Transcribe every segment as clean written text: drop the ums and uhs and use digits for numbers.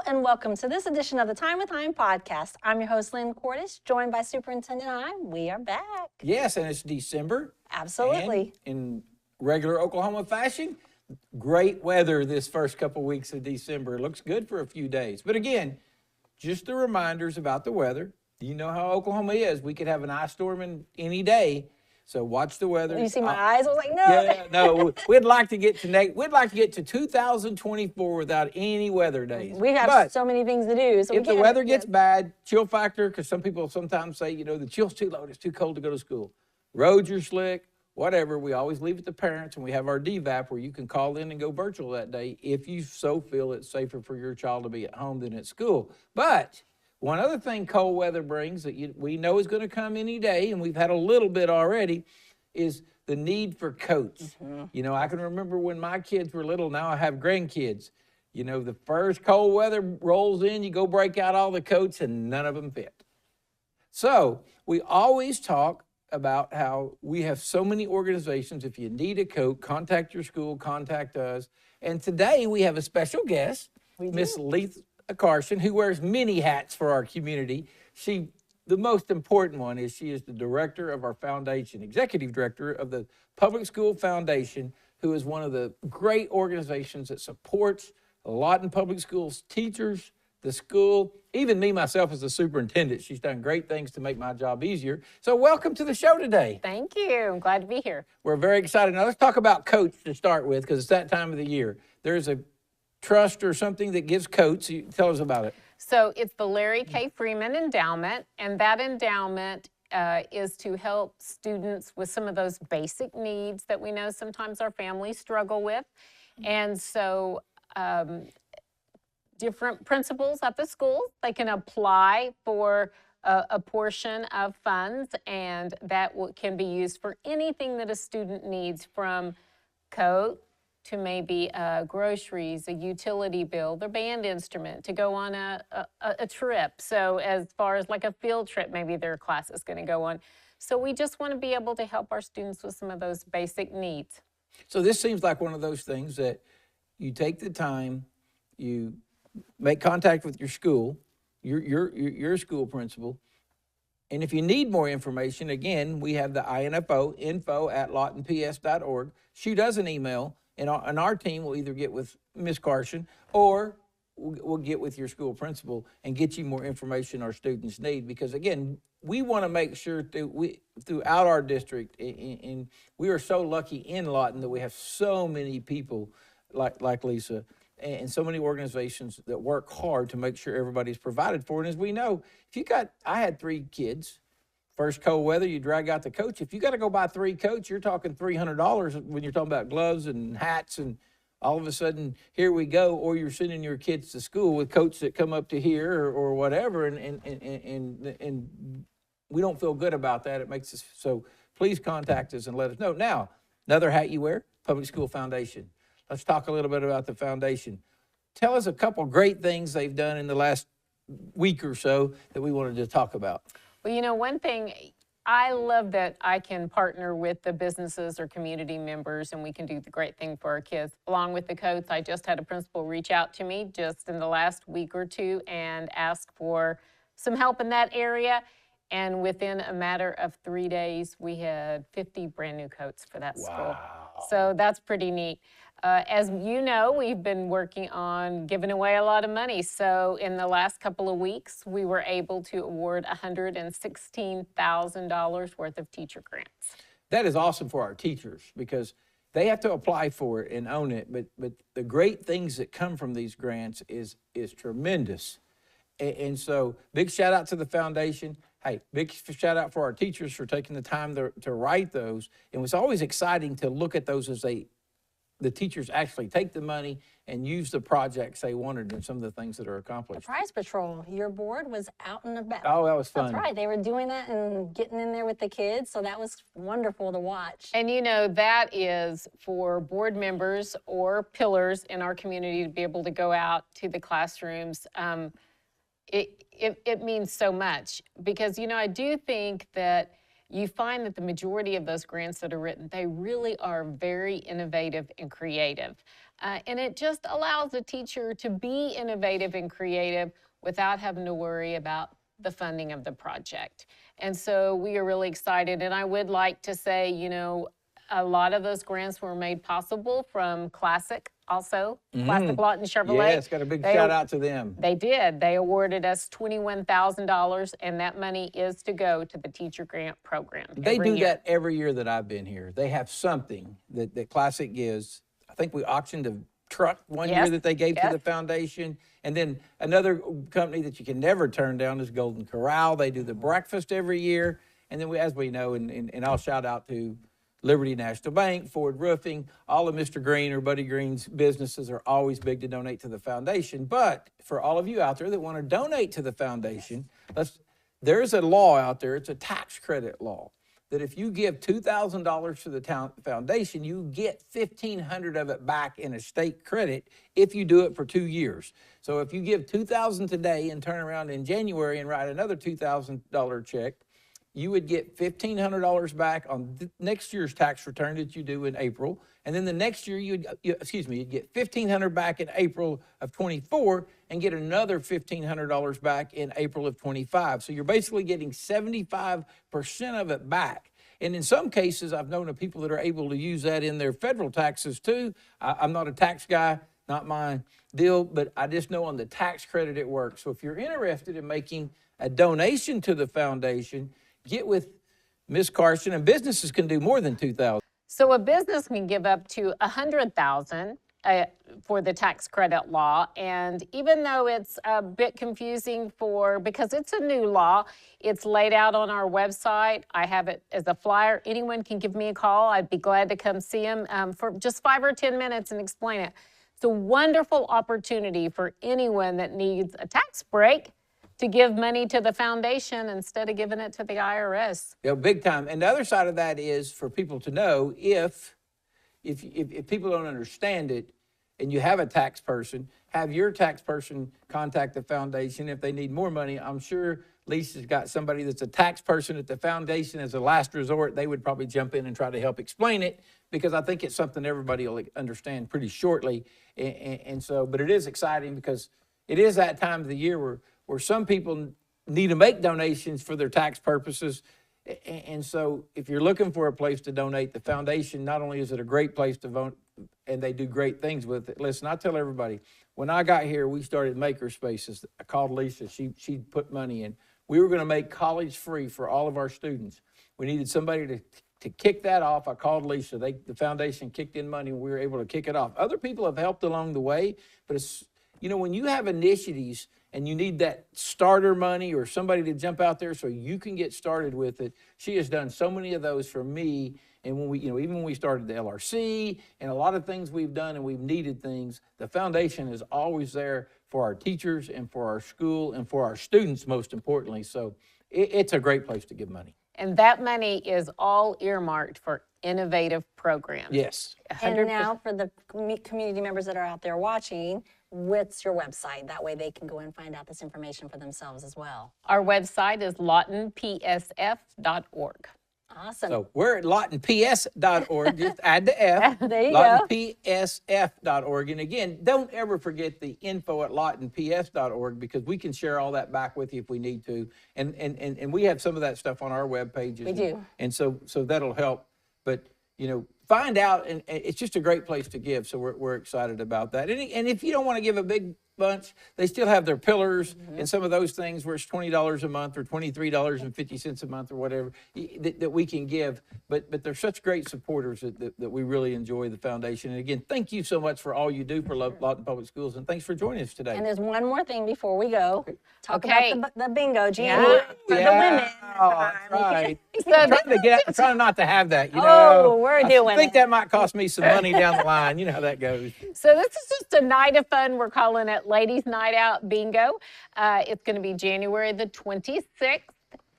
and welcome to this edition of the Time with Hime podcast. I'm your host, Lynn Cordish, joined by Superintendent Hime. We are back. Yes, and it's December. Absolutely. And in regular Oklahoma fashion, great weather this first couple weeks of December. It looks good for a few days. But again, just the reminders about the weather. You know how Oklahoma is. We could have an ice storm in any day. So watch the weather. You see my eyes? I was like, no. Yeah, no. We'd like to get to 2024 without any weather days. We have so many things to do. So if the weather gets bad, chill factor, because some people sometimes say, the chill's too low, it's too cold to go to school. Roads are slick, whatever. We always leave it to parents, and we have our DVAP where you can call in and go virtual that day if you so feel it's safer for your child to be at home than at school. But one other thing cold weather brings that we know is going to come any day, and we've had a little bit already, is the need for coats. Mm-hmm. I can remember when my kids were little. Now I have grandkids. The first cold weather rolls in, you go break out all the coats, and none of them fit. So we always talk about how we have so many organizations. If you need a coat, contact your school, contact us. And today we have a special guest, Miss Letha Carson, who wears many hats for our community. The most important one is she is the director of our foundation, executive director of the Public School Foundation, who is one of the great organizations that supports Lawton Public Schools teachers, the school, even me, myself, as the superintendent. She's done great things to make my job easier. So welcome to the show today. Thank you. I'm glad to be here. We're very excited. Now let's talk about coats to start with, because it's that time of the year. There's a trust or something that gives coats. Tell us about it. So it's the Larry K. Freeman Endowment, and that endowment is to help students with some of those basic needs that we know sometimes our families struggle with. And so different principals at the school, they can apply for a portion of funds, and that can be used for anything that a student needs, from coat to maybe groceries, a utility bill, their band instrument, to go on a trip. So as far as like a field trip, maybe their class is going to go on. So we just want to be able to help our students with some of those basic needs. So this seems like one of those things that you take the time, you make contact with your school, your school principal, and if you need more information, again, we have the info@lawtonps.org. Shoot us an email, and our team will either get with Ms. Carson or we'll get with your school principal and get you more information our students need. Because, again, we want to make sure throughout our district, and we are so lucky in Lawton that we have so many people like Lisa and so many organizations that work hard to make sure everybody's provided for. And as we know, I had 3 kids. First cold weather, you drag out the coats. If you got to go buy 3 coats, you're talking $300 when you're talking about gloves and hats, and all of a sudden, here we go. Or you're sending your kids to school with coats that come up to here or whatever, and we don't feel good about that. It makes us, so please contact us and let us know. Now, another hat you wear, Public School Foundation. Let's talk a little bit about the foundation. Tell us a couple great things they've done in the last week or so that we wanted to talk about. Well, one thing, I love that I can partner with the businesses or community members, and we can do the great thing for our kids. Along with the coats, I just had a principal reach out to me just in the last week or two and ask for some help in that area. And within a matter of 3 days, we had 50 brand new coats for that school. So that's pretty neat. As you know, we've been working on giving away a lot of money. So in the last couple of weeks, we were able to award $116,000 worth of teacher grants. That is awesome for our teachers, because they have to apply for it and own it. But the great things that come from these grants is tremendous. And so big shout out to the foundation. Hey, big shout out for our teachers for taking the time to write those. And it was always exciting to look at those as the teachers actually take the money and use the projects they wanted and some of the things that are accomplished. The Prize Patrol, your board was out and about. Oh, that was fun. That's right. They were doing that and getting in there with the kids, so that was wonderful to watch. And that is for board members or pillars in our community to be able to go out to the classrooms. It means so much because, I do think that you find that the majority of those grants that are written, they really are very innovative and creative. And it just allows a teacher to be innovative and creative without having to worry about the funding of the project. And so we are really excited. And I would like to say, you know, a lot of those grants were made possible from Classic also, Classic Lawton Chevrolet. Yes, got a big shout out to them. They did. They awarded us $21,000, and that money is to go to the teacher grant program. They do that every year that I've been here. They have something that Classic gives. I think we auctioned a truck one year that they gave to the foundation. And then another company that you can never turn down is Golden Corral. They do the breakfast every year. And then as we know, and I'll shout out to Liberty National Bank, Ford Roofing, all of Mr. Green or Buddy Green's businesses are always big to donate to the foundation. But for all of you out there that want to donate to the foundation, there's a law out there, it's a tax credit law, that if you give $2,000 to the foundation, you get $1,500 of it back in a state credit if you do it for 2 years. So if you give $2,000 today and turn around in January and write another $2,000 check, you would get $1,500 back on next year's tax return that you do in April. And then the next year, you'd get $1,500 back in April of 24 and get another $1,500 back in April of 25. So you're basically getting 75% of it back. And in some cases, I've known of people that are able to use that in their federal taxes too. I'm not a tax guy, not my deal, but I just know on the tax credit it works. So if you're interested in making a donation to the foundation, get with Ms. Carson, and businesses can do more than $2,000. So a business can give up to $100,000 for the tax credit law. And even though it's a bit confusing because it's a new law, it's laid out on our website. I have it as a flyer. Anyone can give me a call. I'd be glad to come see them for just 5 or 10 minutes and explain it. It's a wonderful opportunity for anyone that needs a tax break to give money to the foundation instead of giving it to the IRS. Yeah, big time. And the other side of that is for people to know if people don't understand it and you have a tax person, have your tax person contact the foundation. If they need more money, I'm sure Lisa's got somebody that's a tax person at the foundation as a last resort. They would probably jump in and try to help explain it because I think it's something everybody will understand pretty shortly. And so, but it is exciting because it is that time of the year where some people need to make donations for their tax purposes. And so if you're looking for a place to donate, the foundation, not only is it a great place to vote, and they do great things with it. Listen, I tell everybody, when I got here, we started maker spaces. I called Lisa, she put money in. We were gonna make college free for all of our students. We needed somebody to kick that off. I called Lisa, the foundation kicked in money and we were able to kick it off. Other people have helped along the way, but it's, you know, when you have initiatives and you need that starter money or somebody to jump out there so you can get started with it. She has done so many of those for me. And when we, even when we started the LRC and a lot of things we've done and we've needed things, the foundation is always there for our teachers and for our school and for our students, most importantly. So it's a great place to give money. And that money is all earmarked for innovative programs. Yes. 100%. And now for the community members that are out there watching, what's your website? That way they can go and find out this information for themselves as well. Our website is lawtonpsf.org. Awesome. So we're at lawtonps.org. Just add the F. There you lawtonpsf.org. And again, don't ever forget the info at lawtonps.org because we can share all that back with you if we need to. And we have some of that stuff on our web pages. We do. And so that'll help. But, find out, and it's just a great place to give. So we're excited about that. And if you don't want to give a big bunch, they still have their pillars and some of those things where it's $20 a month or $23.50 a month or whatever that we can give. But they're such great supporters that we really enjoy the foundation. And again, thank you so much for all you do for Lawton Public Schools, and thanks for joining us today. And there's one more thing before we go. Talk Okay. about the bingo, Jean. Yeah. For the women. That's right. So I'm trying not to have that. Oh, we're doing I think it. that might cost me some money down the line. You know how that goes. So this is just a night of fun. We're calling it Ladies Night Out Bingo. It's going to be January the 26th,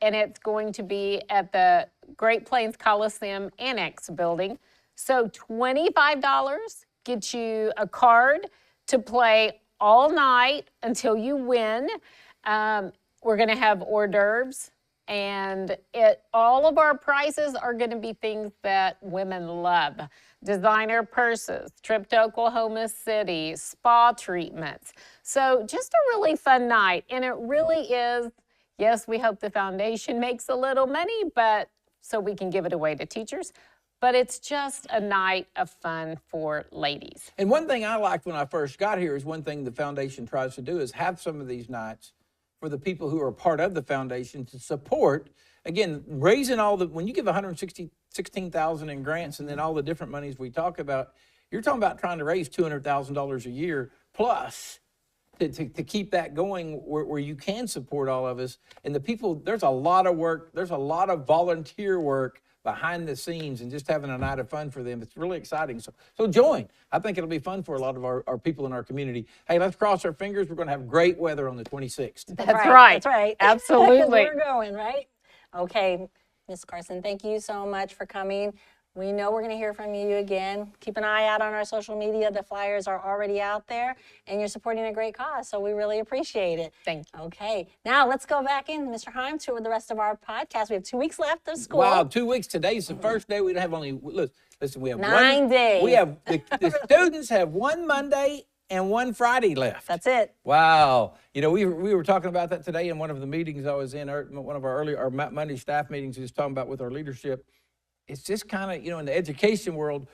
and it's going to be at the Great Plains Coliseum Annex building. So $25 gets you a card to play all night until you win. We're going to have hors d'oeuvres, And all of our prizes are going to be things that women love. Designer purses, trip to Oklahoma City, spa treatments. So just a really fun night. And it really is, yes, we hope the foundation makes a little money, but so we can give it away to teachers. But it's just a night of fun for ladies. And one thing I liked when I first got here is one thing the foundation tries to do is have some of these nights for the people who are part of the foundation to support, again, raising all the, when you give 116,000 in grants and then all the different monies we talk about, you're talking about trying to raise $200,000 a year plus to keep that going where you can support all of us. And the people, there's a lot of work, there's a lot of volunteer work behind the scenes and just having a night of fun for them. It's really exciting. So join. I think it'll be fun for a lot of our people in our community. Hey, let's cross our fingers. We're going to have great weather on the 26th. That's right. That's right. Absolutely. We're going, right? Okay, Ms. Carson, thank you so much for coming. We know we're going to hear from you again. Keep an eye out on our social media. The flyers are already out there, and you're supporting a great cause, so we really appreciate it. Thank you. Okay, now let's go back in, Mr. Hime, to the rest of our podcast. We have 2 weeks left of school. Wow, 2 weeks. Today's the first day. We don't have only, listen, we have 9 days. We have, the students have one Monday and one Friday left. That's it. Wow. You know, we were talking about that today in one of the meetings I was in, one of our Monday staff meetings, we was talking about with our leadership. It's just kind of, you know, in the education world,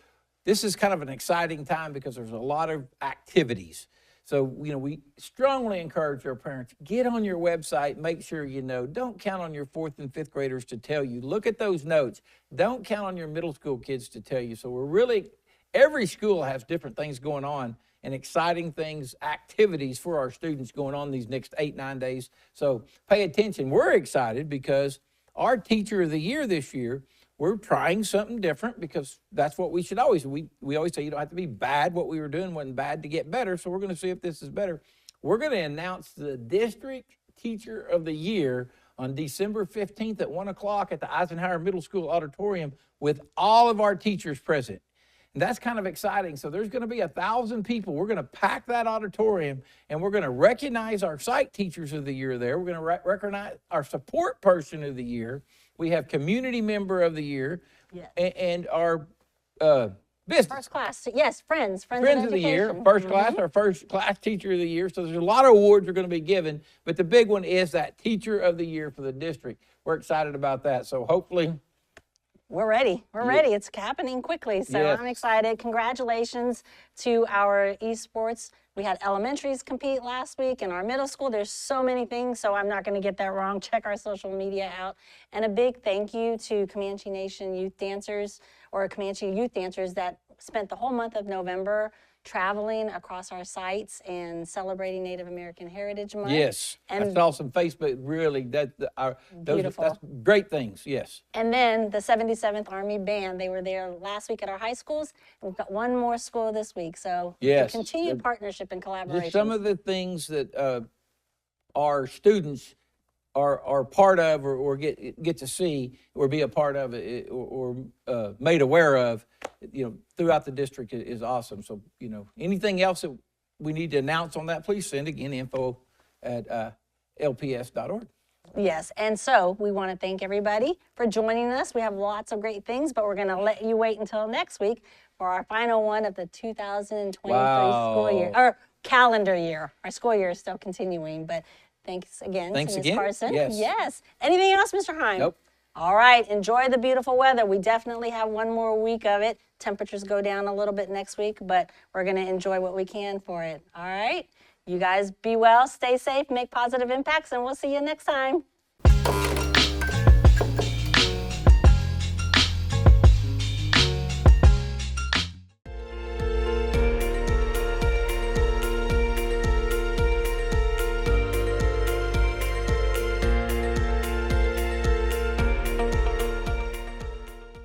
this is kind of an exciting time because there's a lot of activities. So, you know, we strongly encourage our parents, get on your website, make sure you know. Don't count on your 4th and 5th graders to tell you. Look at those notes. Don't count on your middle school kids to tell you. So we're really, every school has different things going on and exciting things, activities for our students going on these next 8-9 days. So pay attention. We're excited because our Teacher of the Year this year, we're trying something different because that's what we should always, we always say you don't have to be bad. What we were doing wasn't bad to get better. So we're going to see if this is better. We're going to announce the District Teacher of the Year on December 15th at 1 o'clock at the Eisenhower Middle School Auditorium with all of our teachers present. And that's kind of exciting. So there's going to be 1,000 people. We're going to pack that auditorium and we're going to recognize our Site Teachers of the Year there. We're going to recognize our Support Person of the Year. We have Community Member of the Year, Yes. and our business. First class, yes, Friends of the Year, first class, our first class Teacher of the Year. So there's a lot of awards we're going to be given, but the big one is that Teacher of the Year for the district. We're excited about that. So hopefully. We're ready. We're ready. It's happening quickly. So Yes. I'm excited. Congratulations to our esports. We had elementaries compete last week and our middle school. There's so many things, so I'm not going to get that wrong. Check our social media out. And a big thank you to Comanche Nation youth dancers or Comanche youth dancers that spent the whole month of November traveling across our sites and celebrating Native American Heritage Month. Yes, I And saw some Facebook, really, Beautiful. that's great things, yes. And then the 77th Army Band, they were there last week at our high schools. And we've got one more school this week. So Yes. continued partnership and collaboration. Just some of the things that our students are part of or get to see or be a part of it or made aware of, you know, throughout the district is awesome. So, you know, anything else that we need to announce on that, please send again info at lps.org. Yes, and so we want to thank everybody for joining us. We have lots of great things, but we're going to let you wait until next week for our final one of the 2023 school year, or calendar year. Our school year is still continuing, but thanks again to Ms. Carson. Yes. Anything else, Mr. Hime? Nope. All right, enjoy the beautiful weather. We definitely have one more week of it. Temperatures go down a little bit next week, but we're going to enjoy what we can for it. All right? You guys be well, stay safe, make positive impacts, and we'll see you next time.